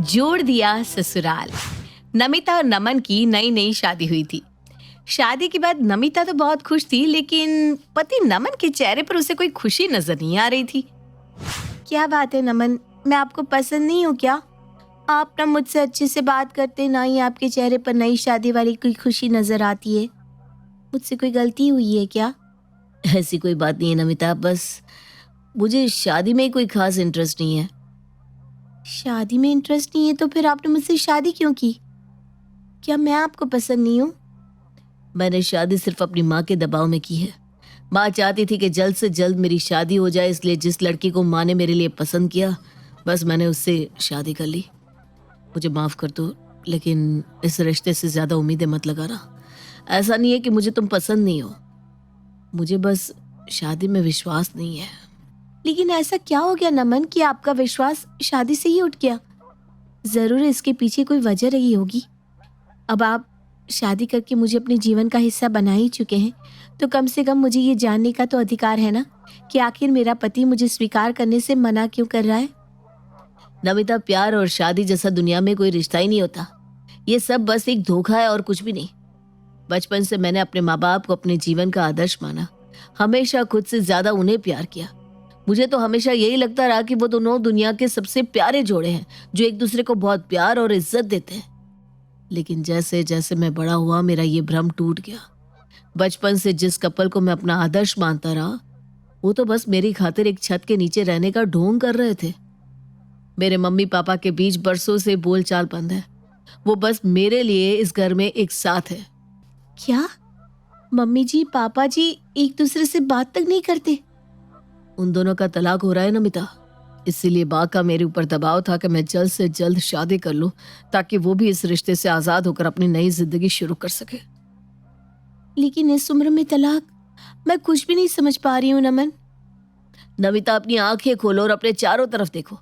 जोड़ दिया ससुराल। नमिता और नमन की नई नई शादी हुई थी। शादी के बाद नमिता तो बहुत खुश थी, लेकिन पति नमन के चेहरे पर उसे कोई खुशी नजर नहीं आ रही थी। क्या बात है नमन, मैं आपको पसंद नहीं हूँ क्या? आप ना मुझसे अच्छे से बात करते, ना ही आपके चेहरे पर नई शादी वाली कोई खुशी नजर आती है। मुझसे कोई गलती हुई है क्या? ऐसी कोई बात नहीं है नमिता, बस मुझे शादी में कोई खास इंटरेस्ट नहीं है। शादी में इंटरेस्ट नहीं है तो फिर आपने मुझसे शादी क्यों की? क्या मैं आपको पसंद नहीं हूँ? मैंने शादी सिर्फ अपनी माँ के दबाव में की है। माँ चाहती थी कि जल्द से जल्द मेरी शादी हो जाए, इसलिए जिस लड़की को माँ ने मेरे लिए पसंद किया, बस मैंने उससे शादी कर ली। मुझे माफ़ कर दो, लेकिन इस रिश्ते से ज़्यादा उम्मीदें मत लगाना। ऐसा नहीं है कि मुझे तुम पसंद नहीं हो, मुझे बस शादी में विश्वास नहीं है। लेकिन ऐसा क्या हो गया नमन कि आपका विश्वास शादी से ही उठ गया? जरूर इसके पीछे कोई वजह रही होगी। अब आप शादी करके मुझे अपने जीवन का हिस्सा बना ही चुके हैं, तो कम से कम मुझे ये जानने का तो अधिकार है ना कि आखिर मेरा पति मुझे स्वीकार करने से मना क्यों कर रहा है। नमिता, प्यार और शादी जैसा दुनिया में कोई रिश्ता ही नहीं होता। ये सब बस एक धोखा है और कुछ भी नहीं। बचपन से मैंने अपने माँ बाप को अपने जीवन का आदर्श माना, हमेशा खुद से ज्यादा उन्हें प्यार किया। मुझे तो हमेशा यही लगता रहा कि वो दोनों दुनिया के सबसे प्यारे जोड़े हैं, जो एक दूसरे को बहुत प्यार और इज्जत देते हैं। लेकिन जैसे जैसे मैं बड़ा हुआ, मेरा ये भ्रम टूट गया। बचपन से जिस कपल को मैं अपना आदर्श मानता रहा, वो तो बस मेरी खातिर एक छत के नीचे रहने का ढोंग कर रहे थे। मेरे मम्मी पापा के बीच बरसों से बोलचाल बंद है। वो बस मेरे लिए इस घर में एक साथ है। क्या मम्मी जी पापा जी एक दूसरे से बात तक नहीं करते? उन दोनों का तलाक हो रहा है नमिता, इसीलिए माँ का मेरे ऊपर दबाव था कि मैं जल्द से जल्द शादी कर लूं, ताकि वो भी इस रिश्ते से आजाद होकर अपनी नई जिंदगी शुरू कर सके। लेकिन इस उम्र में तलाक, मैं कुछ भी नहीं समझ पा रही हूँ नमन। नमिता, अपनी आंखें खोलो और अपने चारों तरफ देखो।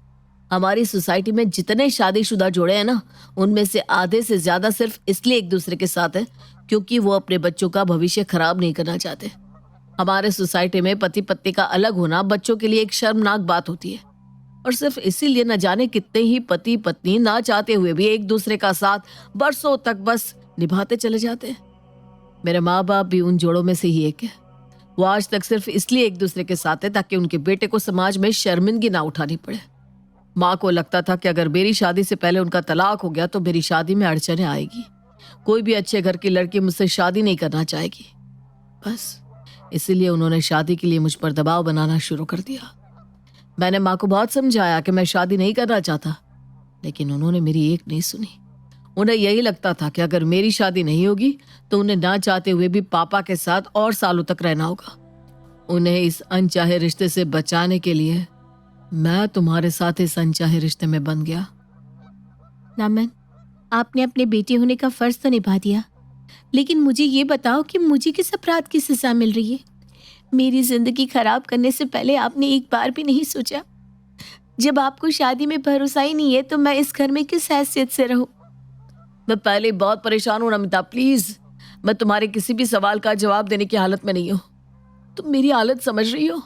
हमारी सोसाइटी में जितने शादीशुदा जोड़े हैं ना, उनमें से आधे से ज्यादा सिर्फ इसलिए एक दूसरे के साथ हैं क्योंकि वो अपने बच्चों का भविष्य खराब नहीं करना चाहते। हमारे सोसाइटी में पति पत्नी का अलग होना बच्चों के लिए एक शर्मनाक बात होती है, और सिर्फ इसीलिए न जाने कितने ही पति पत्नी ना चाहते हुए भी एक दूसरे का साथ बरसों तक बस निभाते चले जाते हैं। मेरे माँ बाप भी उन जोड़ों में से ही एक है। वो आज तक सिर्फ इसलिए एक दूसरे के साथ है ताकि उनके बेटे को समाज में शर्मिंदगी ना उठानी पड़े। माँ को लगता था कि अगर मेरी शादी से पहले उनका तलाक हो गया तो मेरी शादी में अड़चनें आएगी। कोई भी अच्छे घर की लड़की मुझसे शादी नहीं करना चाहेगी। बस इसीलिए उन्होंने शादी के लिए मुझ पर दबाव बनाना शुरू कर दिया। मैंने माँ को बहुत समझाया कि मैं शादी नहीं करना चाहता, लेकिन उन्होंने मेरी एक नहीं सुनी। उन्हें यही लगता था कि अगर मेरी शादी नहीं होगी तो उन्हें ना चाहते हुए भी पापा के साथ और सालों तक रहना होगा। उन्हें इस अनचाहे रिश्ते से बचाने के लिए मैं तुम्हारे साथ इस अनचाहे रिश्ते में बन गया। नमन, आपने अपने बेटे होने का फर्ज तो निभा दिया, लेकिन मुझे ये बताओ कि मुझे किस अपराध की सजा मिल रही है? मेरी जिंदगी खराब करने से पहले आपने एक बार भी नहीं सोचा? जब आपको शादी में भरोसा ही नहीं है तो मैं इस घर में किस हैसियत से रहूं? मैं पहले बहुत परेशान हूं नमिता, प्लीज। मैं तुम्हारे किसी भी सवाल का जवाब देने की हालत में नहीं हूं। तुम मेरी हालत समझ रही हो?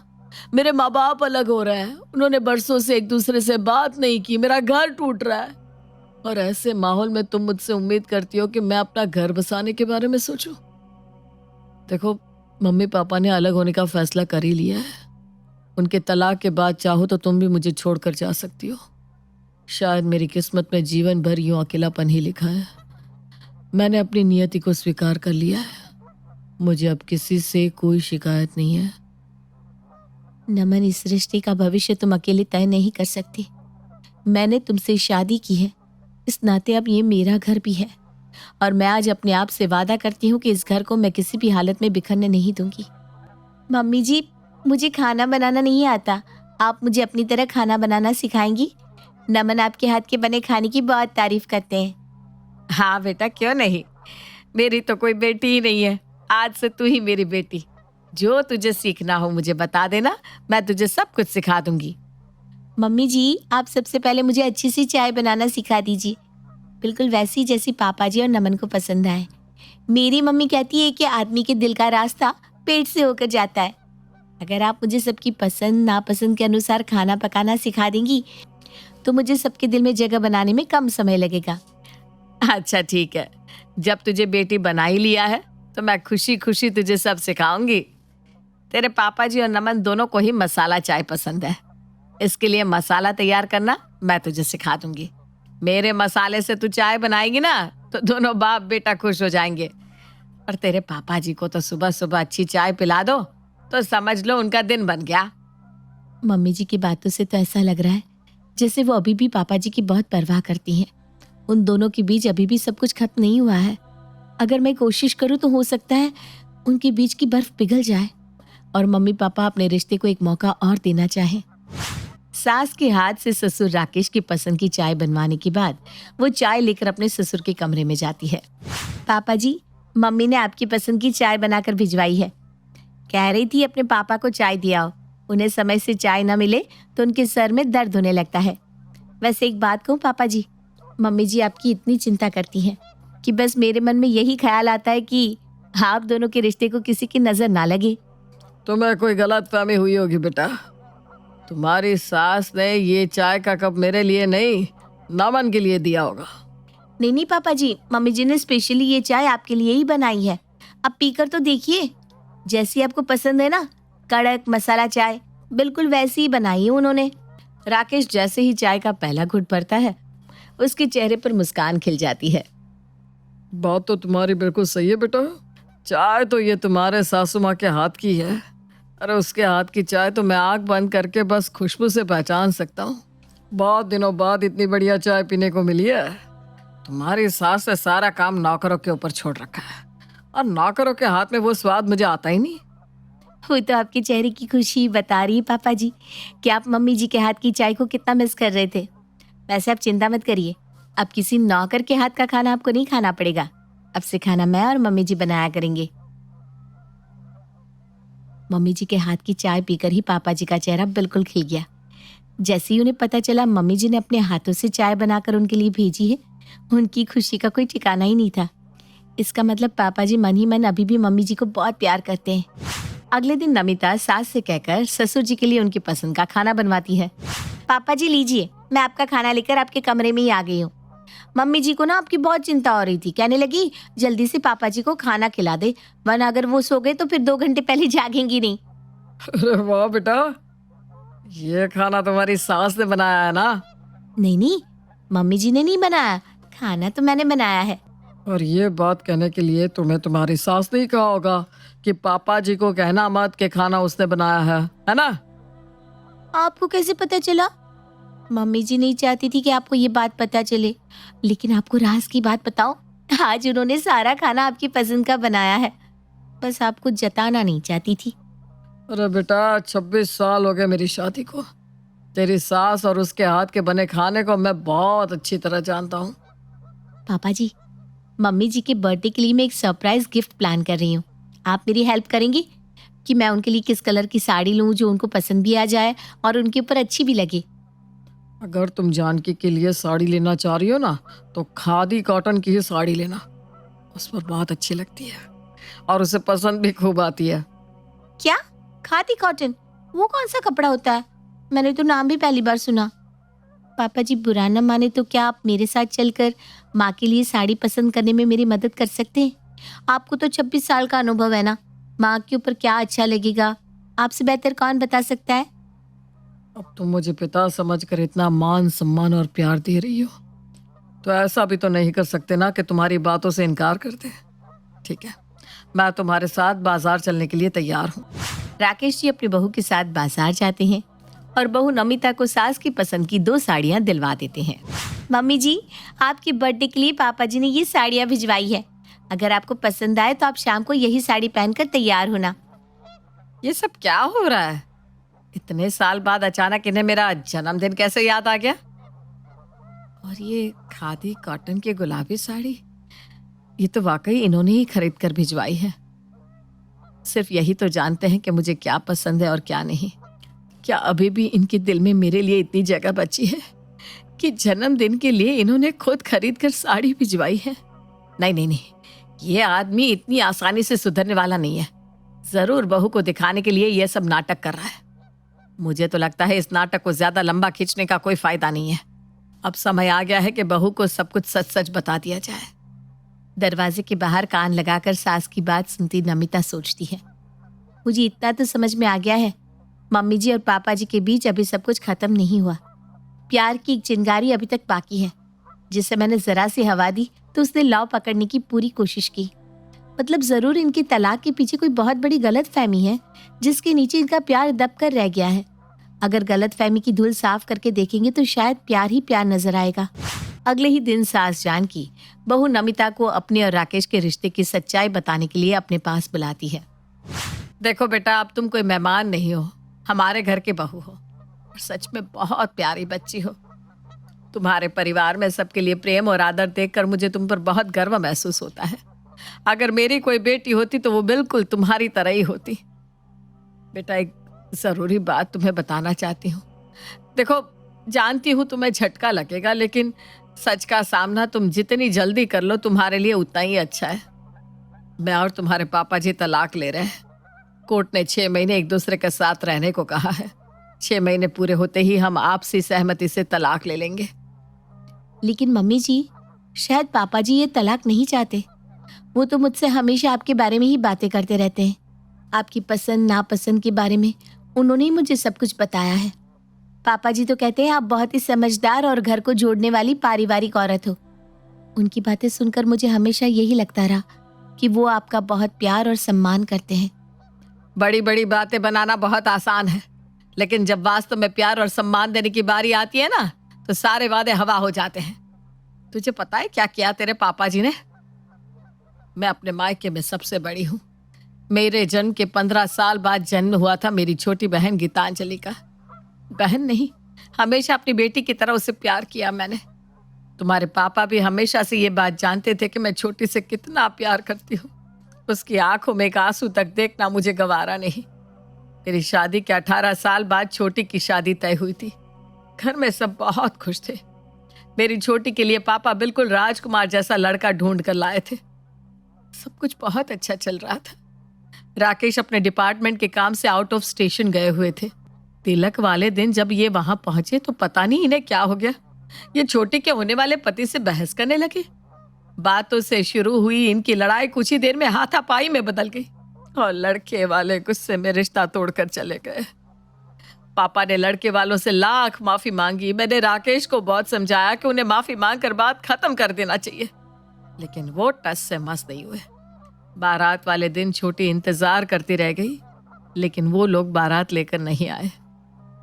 मेरे माँ बाप अलग हो रहे हैं, उन्होंने बरसों से एक दूसरे से बात नहीं की, मेरा घर टूट रहा है, और ऐसे माहौल में तुम मुझसे उम्मीद करती हो कि मैं अपना घर बसाने के बारे में सोचूं? देखो, मम्मी पापा ने अलग होने का फैसला कर ही लिया है। उनके तलाक के बाद चाहो तो तुम भी मुझे छोड़कर जा सकती हो। शायद मेरी किस्मत में जीवन भर यूं अकेलापन ही लिखा है। मैंने अपनी नियति को स्वीकार कर लिया है। मुझे अब किसी से कोई शिकायत नहीं है। नमन, इस रिश्ते का भविष्य तुम अकेले तय नहीं कर सकती। मैंने तुमसे शादी की है, इस नाते अब ये मेरा घर भी है, और मैं आज अपने आप से वादा करती हूँ कि इस घर को मैं किसी भी हालत में बिखरने नहीं दूंगी। मम्मी जी, मुझे खाना बनाना नहीं आता, आप मुझे अपनी तरह खाना बनाना सिखाएंगी? नमन आपके हाथ के बने खाने की बहुत तारीफ करते हैं। हाँ बेटा, क्यों नहीं। मेरी तो कोई बेटी ही नहीं है, आज से तू ही मेरी बेटी। जो तुझे सीखना हो मुझे बता देना, मैं तुझे सब कुछ सिखा दूंगी। मम्मी जी, आप सबसे पहले मुझे अच्छी सी चाय बनाना सिखा दीजिए, बिल्कुल वैसी जैसी पापा जी और नमन को पसंद आए। मेरी मम्मी कहती है कि आदमी के दिल का रास्ता पेट से होकर जाता है। अगर आप मुझे सबकी पसंद नापसंद के अनुसार खाना पकाना सिखा देंगी तो मुझे सबके दिल में जगह बनाने में कम समय लगेगा। अच्छा ठीक है, जब तुझे बेटी बना ही लिया है तो मैं खुशी खुशी तुझे सब सिखाऊंगी। तेरे पापा जी और नमन दोनों को ही मसाला चाय पसंद है, इसके लिए मसाला तैयार करना मैं तुझे सिखा दूंगी। मेरे मसाले से तू चाय बनाएगी ना तो दोनों बाप बेटा खुश हो जाएंगे। और तेरे पापा जी को तो सुबह सुबह अच्छी चाय पिला दो तो समझ लो उनका दिन बन गया। मम्मी जी की बातों से तो ऐसा लग रहा है जैसे वो अभी भी पापा जी की बहुत परवाह करती हैं। उन दोनों के बीच अभी भी सब कुछ खत्म नहीं हुआ है। अगर मैं कोशिश करूं तो हो सकता है उनके बीच की बर्फ पिघल जाए और मम्मी पापा अपने रिश्ते को एक मौका और देना चाहें। सास के हाथ से ससुर राकेश की पसंद की चाय बनवाने के बाद वो चाय लेकर अपने ससुर के कमरे में जाती है। पापा जी, मम्मी ने आपकी पसंद की चाय बनाकर भिजवाई है। कह रही थी अपने पापा को चाय दिया, उन्हें समय से चाय न मिले तो उनके सर में दर्द होने लगता है। वैसे एक बात कहूँ पापा जी, मम्मी जी आपकी इतनी चिंता करती हैं कि बस मेरे मन में यही ख्याल आता है कि आप दोनों के रिश्ते को किसी की नजर ना लगे। तुम्हें कोई गलत फहमी हुई होगी बेटा। तुम्हारी सास ने ये चाय का कप मेरे लिए नहीं, नमन के लिए दिया होगा। नहीं नहीं पापा जी, मम्मी जी ने स्पेशली ये चाय आपके लिए ही बनाई है। अब पीकर तो देखिए, जैसी आपको पसंद है ना, कड़क मसाला चाय, बिल्कुल वैसी ही बनाई है उन्होंने। राकेश जैसे ही चाय का पहला घुट भरता है उसके चेहरे पर मुस्कान खिल जाती है। बात तो तुम्हारी बिल्कुल सही है बेटा, चाय तो ये तुम्हारे सासू माँ के हाथ की है। अरे उसके हाथ की चाय तो मैं आंख बंद करके बस खुशबू से पहचान सकता हूँ। बहुत दिनों बाद इतनी बढ़िया चाय पीने को मिली है। तुम्हारी सास ने सारा काम नौकरों के ऊपर छोड़ रखा है और नौकरों के हाथ में वो स्वाद मुझे आता ही नहीं। वो तो आपके चेहरे की खुशी बता रही है पापा जी कि आप मम्मी जी के हाथ की चाय को कितना मिस कर रहे थे। वैसे आप चिंता मत करिए, अब किसी नौकर के हाथ का खाना आपको नहीं खाना पड़ेगा। अब से खाना मैं और मम्मी जी बनाया करेंगे। मम्मी जी के हाथ की चाय पीकर ही पापा जी का चेहरा बिल्कुल खिल गया। जैसे ही उन्हें पता चला मम्मी जी ने अपने हाथों से चाय बनाकर उनके लिए भेजी है, उनकी खुशी का कोई ठिकाना ही नहीं था। इसका मतलब पापा जी मन ही मन अभी भी मम्मी जी को बहुत प्यार करते हैं। अगले दिन नमिता सास से कहकर ससुर जी के लिए उनकी पसंद का खाना बनवाती है। पापा जी लीजिए, मैं आपका खाना लेकर आपके कमरे में ही आ गई हूँ। मम्मी जी को ना आपकी बहुत चिंता हो रही थी, कहने लगी जल्दी से पापा जी को खाना खिला दे, वरना अगर वो सो गए तो फिर 2 घंटे पहले जागेंगी नहीं। अरे वाह बेटा, ये खाना तुम्हारी सास ने बनाया है ना? नहीं नहीं, मम्मी जी ने नहीं बनाया, खाना तो मैंने बनाया है। और ये बात कहने के लिए तुम्हें तुम्हारी सास ने ही कहा होगा कि पापा जी को कहना मत कि खाना उसने बनाया है ना? आपको कैसे पता चला? मम्मी जी नहीं चाहती थी कि आपको ये बात पता चले, लेकिन आपको राज की बात बताओ, आज उन्होंने सारा खाना आपकी पसंद का बनाया है, बस आपको जताना नहीं चाहती थी। अरे बेटा, 26 साल हो गए मेरी शादी को। तेरी सास और उसके हाथ के बने खाने को मैं बहुत अच्छी तरह जानता हूँ। पापा जी, मम्मी जी के बर्थडे के लिए मैं एक सरप्राइज गिफ्ट प्लान कर रही हूँ। आप मेरी हेल्प करेंगी कि मैं उनके लिए किस कलर की साड़ी लूँ जो उनको पसंद भी आ जाए और उनके ऊपर अच्छी भी लगे। अगर तुम जानकी के लिए साड़ी लेना चाह रही हो ना, तो खादी कॉटन की ही साड़ी लेना, उस पर बहुत अच्छी लगती है और उसे पसंद भी खूब आती है। क्या? खादी कॉटन? वो कौन सा कपड़ा होता है? मैंने तो नाम भी पहली बार सुना। पापा जी बुरा न माने तो क्या आप मेरे साथ चलकर माँ के लिए साड़ी पसंद करने में मेरी मदद कर सकते हैं? आपको तो 26 साल का अनुभव है ना, माँ के ऊपर क्या अच्छा लगेगा आपसे बेहतर कौन बता सकता है? अब तुम मुझे पिता समझकर इतना मान सम्मान और प्यार दे रही हो, तो ऐसा भी तो नहीं कर सकते ना कि तुम्हारी बातों से इनकार कर दे। ठीक है, मैं तुम्हारे साथ बाजार चलने के लिए तैयार हूँ। राकेश जी अपनी बहू के साथ बाजार जाते हैं और बहू नमिता को सास की पसंद की 2 साड़ियाँ दिलवा देते हैं। मम्मी जी, आपके बर्थडे के लिए पापा जी ने ये साड़ियाँ भिजवाई है, अगर आपको पसंद आए तो आप शाम को यही साड़ी पहनकर तैयार होना। ये सब क्या हो रहा है? इतने साल बाद अचानक इन्हें मेरा जन्मदिन कैसे याद आ गया? और ये खादी कॉटन की गुलाबी साड़ी, ये तो वाकई इन्होंने ही खरीद कर भिजवाई है। सिर्फ यही तो जानते हैं कि मुझे क्या पसंद है और क्या नहीं। क्या अभी भी इनके दिल में मेरे लिए इतनी जगह बची है कि जन्मदिन के लिए इन्होंने खुद खरीद कर साड़ी भिजवाई है? नहीं नहीं नहीं, ये आदमी इतनी आसानी से सुधरने वाला नहीं है। जरूर बहू को दिखाने के लिए यह सब नाटक कर रहा है। मुझे तो लगता है इस नाटक को ज्यादा लंबा खींचने का कोई फायदा नहीं है। अब समय आ गया है कि बहू को सब कुछ सच सच बता दिया जाए। दरवाजे के बाहर कान लगाकर सास की बात सुनती नमिता सोचती है, मुझे इतना तो समझ में आ गया है, मम्मी जी और पापा जी के बीच अभी सब कुछ खत्म नहीं हुआ। प्यार की एक चिंगारी अभी तक बाकी है। जिसे मैंने जरा सी हवा दी तो उसने लाव पकड़ने की पूरी कोशिश की। मतलब जरूर इनकी तलाक के पीछे कोई बहुत बड़ी गलत फहमी है, जिसके नीचे इनका प्यार दब कर रह गया है। अगर गलत फहमी की धूल साफ करके देखेंगे तो शायद प्यार ही प्यार नजर आएगा। अगले ही दिन सास जानकी बहू नमिता को अपने और राकेश के रिश्ते की सच्चाई बताने के लिए अपने पास बुलाती है। देखो बेटा, अब तुम कोई मेहमान नहीं हो, हमारे घर के बहू हो और सच में बहुत प्यारी बच्ची हो। तुम्हारे परिवार में सबके लिए प्रेम और आदर देखकर मुझे तुम पर बहुत गर्व महसूस होता है। अगर मेरी कोई बेटी होती तो वो बिल्कुल तुम्हारी तरह ही होती। बेटा, एक जरूरी बात तुम्हें बताना चाहती हूँ। देखो, जानती हूँ तुम्हें झटका लगेगा, लेकिन सच का सामना तुम जितनी जल्दी कर लो तुम्हारे लिए उतना ही अच्छा है। मैं और तुम्हारे पापा जी तलाक ले रहे हैं। कोर्ट ने 6 महीने एक दूसरे के साथ रहने को कहा है। 6 महीने पूरे होते ही हम आपसी सहमति से तलाक ले लेंगे। लेकिन मम्मी जी, शायद पापा जी ये तलाक नहीं चाहते। वो तो मुझसे हमेशा आपके बारे में ही बातें करते रहते हैं। आपकी पसंद नापसंद के बारे में उन्होंने ही मुझे सब कुछ बताया है। पापा जी तो कहते हैं आप बहुत ही समझदार और घर को जोड़ने वाली पारिवारिक औरत हो। उनकी बातें सुनकर मुझे हमेशा यही लगता रहा कि वो आपका बहुत प्यार और सम्मान करते हैं। बड़ी बड़ी बातें बनाना बहुत आसान है, लेकिन जब वास्तव में प्यार और सम्मान देने की बारी आती है ना, तो सारे वादे हवा हो जाते हैं। तुझे पता है क्या किया तेरे पापा जी ने? मैं अपने मायके में सबसे बड़ी हूँ। मेरे जन्म के 15 साल बाद जन्म हुआ था मेरी छोटी बहन गीतांजलि का। बहन नहीं, हमेशा अपनी बेटी की तरह उसे प्यार किया मैंने। तुम्हारे पापा भी हमेशा से ये बात जानते थे कि मैं छोटी से कितना प्यार करती हूँ। उसकी आंखों में एक आंसू तक देखना मुझे गवारा नहीं। मेरी शादी के 18 साल बाद छोटी की शादी तय हुई थी। घर में सब बहुत खुश थे। मेरी छोटी के लिए पापा बिल्कुल राजकुमार जैसा लड़का ढूंढ कर लाए थे। सब कुछ बहुत अच्छा चल रहा था। राकेश अपने डिपार्टमेंट के काम से आउट ऑफ स्टेशन गए हुए थे। तिलक वाले दिन जब ये वहां पहुंचे तो पता नहीं इन्हें क्या हो गया। ये छोटी के होने वाले पति से बहस करने लगे। बातों से शुरू हुई इनकी लड़ाई कुछ ही देर में हाथापाई में बदल गई और लड़के वाले गुस्से में रिश्ता तोड़कर चले गए। पापा ने लड़के वालों से लाख माफी मांगी। मैंने राकेश को बहुत समझाया कि उन्हें माफी मांगकर बात खत्म कर देना चाहिए, लेकिन वो टस से मस नहीं हुए। बारात वाले दिन छोटी इंतजार करती रह गई, लेकिन वो लोग बारात लेकर नहीं आए।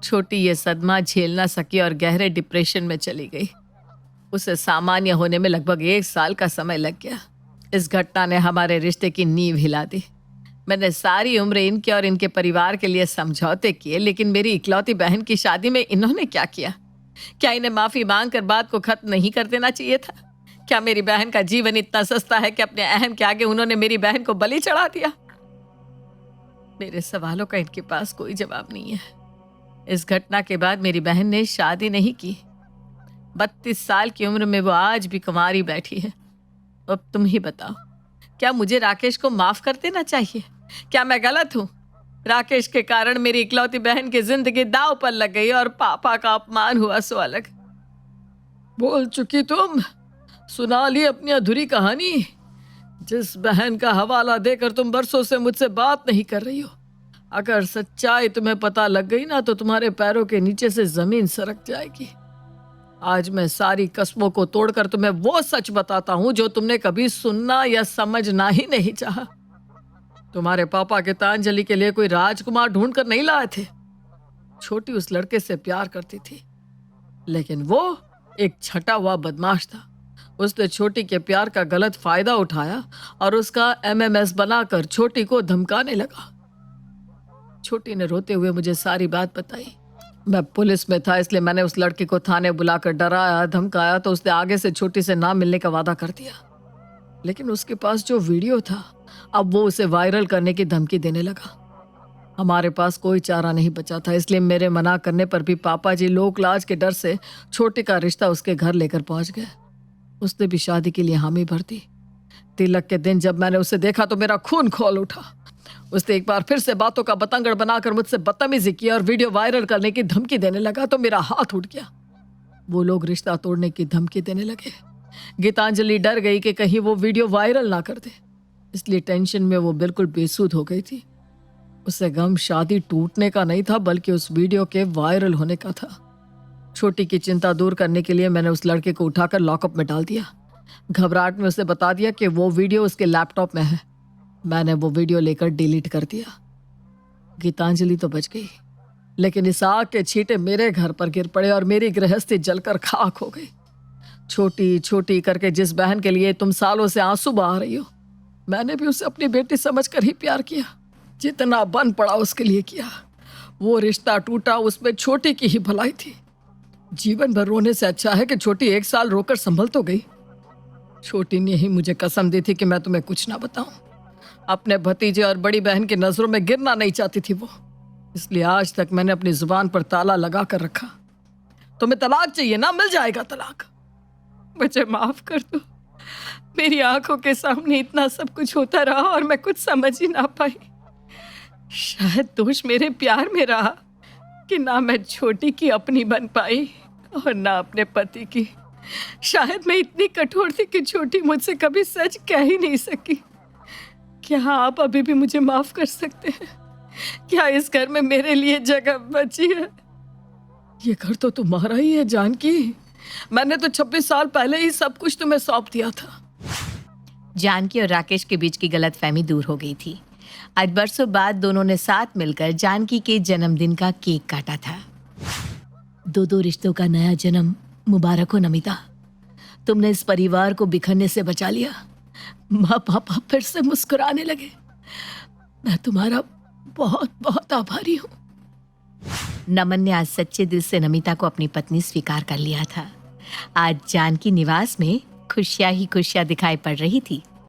छोटी ये सदमा झेल ना सकी और गहरे डिप्रेशन में चली गई। उसे सामान्य होने में लगभग 1 साल का समय लग गया। इस घटना ने हमारे रिश्ते की नींव हिला दी। मैंने सारी उम्र इनके और इनके परिवार के लिए समझौते किए, लेकिन मेरी इकलौती बहन की शादी में इन्होंने क्या किया? क्या इन्हें माफी मांगकर बात को खत्म नहीं कर देना चाहिए था? क्या मेरी बहन का जीवन इतना सस्ता है कि अपने अहम के आगे उन्होंने मेरी बहन को बलि चढ़ा दिया? मेरे सवालों का इनके पास कोई जवाब नहीं है। इस घटना के बाद मेरी बहन ने शादी नहीं की। 32 साल की उम्र में वो आज भी कुंवारी बैठी है। अब तुम ही बताओ, क्या मुझे राकेश को माफ कर देना चाहिए? क्या मैं गलत हूं? राकेश के कारण मेरी इकलौती बहन की जिंदगी दांव पर लग गई और पापा का अपमान हुआ सो अलग। बोल चुकी तुम, सुना ली अपनी अधूरी कहानी। जिस बहन का हवाला देकर तुम बरसों से मुझसे बात नहीं कर रही हो, अगर सच्चाई तुम्हें पता लग गई ना तो तुम्हारे पैरों के नीचे से जमीन सरक जाएगी। आज मैं सारी कस्मों को तोड़कर तुम्हें वो सच बताता हूं जो तुमने कभी सुनना या समझना ही नहीं चाहा। तुम्हारे पापा गीतांजलि के लिए कोई राजकुमार ढूंढ कर नहीं लाए थे। छोटी उस लड़के से प्यार करती थी, लेकिन वो एक छटा हुआ बदमाश था। उसने छोटी के प्यार का गलत फायदा उठाया और उसका MMS बनाकर छोटी को धमकाने लगा। छोटी ने रोते हुए मुझे सारी बात बताई। मैं पुलिस में था, इसलिए मैंने उस लड़के को थाने बुलाकर डराया धमकाया, तो उसने आगे से छोटी से ना मिलने का वादा कर दिया। लेकिन उसके पास जो वीडियो था, अब वो उसे वायरल करने की धमकी देने लगा। हमारे पास कोई चारा नहीं बचा था, इसलिए मेरे मना करने पर भी पापा जी लोक लाज के डर से छोटी का रिश्ता उसके घर लेकर पहुंच गए। उसने भी शादी के लिए हामी भर दी। तिलक के दिन जब मैंने उसे देखा तो मेरा खून खौल उठा। उसने एक बार फिर से बातों का बतंगड़ बनाकर मुझसे बदतमीजी की और वीडियो वायरल करने की धमकी देने लगा तो मेरा हाथ उठ गया। वो लोग रिश्ता तोड़ने की धमकी देने लगे। गीतांजलि डर गई कि कहीं वो वीडियो वायरल ना कर दे, इसलिए टेंशन में वो बिल्कुल बेसुध हो गई थी। उसे गम शादी टूटने का नहीं था, बल्कि उस वीडियो के वायरल होने का था। छोटी की चिंता दूर करने के लिए मैंने उस लड़के को उठाकर लॉकअप में डाल दिया। घबराहट में उसे बता दिया कि वो वीडियो उसके लैपटॉप में है। मैंने वो वीडियो लेकर डिलीट कर दिया। गीतांजलि तो बच गई, लेकिन इस आग के छींटे मेरे घर पर गिर पड़े और मेरी गृहस्थी जलकर खाक हो गई। छोटी छोटी करके जिस बहन के लिए तुम सालों से आंसू बहा रही हो, मैंने भी उसे अपनी बेटी समझकर ही प्यार किया। जितना बन पड़ा उसके लिए किया। वो रिश्ता टूटा, उसमें छोटी की ही भलाई थी। जीवन भर रोने से अच्छा है कि छोटी 1 साल रोकर संभल तो गई। छोटी ने ही मुझे कसम दी थी कि मैं तुम्हें कुछ ना बताऊं। अपने भतीजे और बड़ी बहन की नजरों में गिरना नहीं चाहती थी वो, इसलिए आज तक मैंने अपनी जुबान पर ताला लगा कर रखा। तुम्हें तलाक चाहिए ना, मिल जाएगा तलाक। मुझे माफ कर दो, मेरी आंखों के सामने इतना सब कुछ होता रहा और मैं कुछ समझ ही ना पाई। शायद दोष मेरे प्यार में रहा कि ना मैं छोटी की अपनी बन पाई और ना अपने पति की। शायद मैं इतनी कठोर थी कि छोटी मुझसे कभी सच कह ही नहीं सकी। क्या आप अभी भी मुझे माफ कर सकते हैं? क्या इस घर में मेरे लिए जगह बची है? ये घर तो तुम्हारा ही है जानकी। मैंने तो 26 साल पहले ही सब कुछ तुम्हें सौंप दिया था। जानकी और राकेश के बीच की गलतफहमी दूर हो गई थी। आज बरसों बाद दोनों ने साथ मिलकर जानकी के जन्मदिन का केक काटा था। दो रिश्तों का नया जन्म मुबारक हो नमिता। तुमने इस परिवार को बिखरने से बचा लिया। माँ पापा फिर से मुस्कुराने लगे। मैं तुम्हारा बहुत बहुत आभारी हूँ। नमन ने आज सच्चे दिल से नमिता को अपनी पत्नी स्वीकार कर लिया था। आज जानकी निवास में खुशियां ही खुशियां दिखाई पड़ रही थी।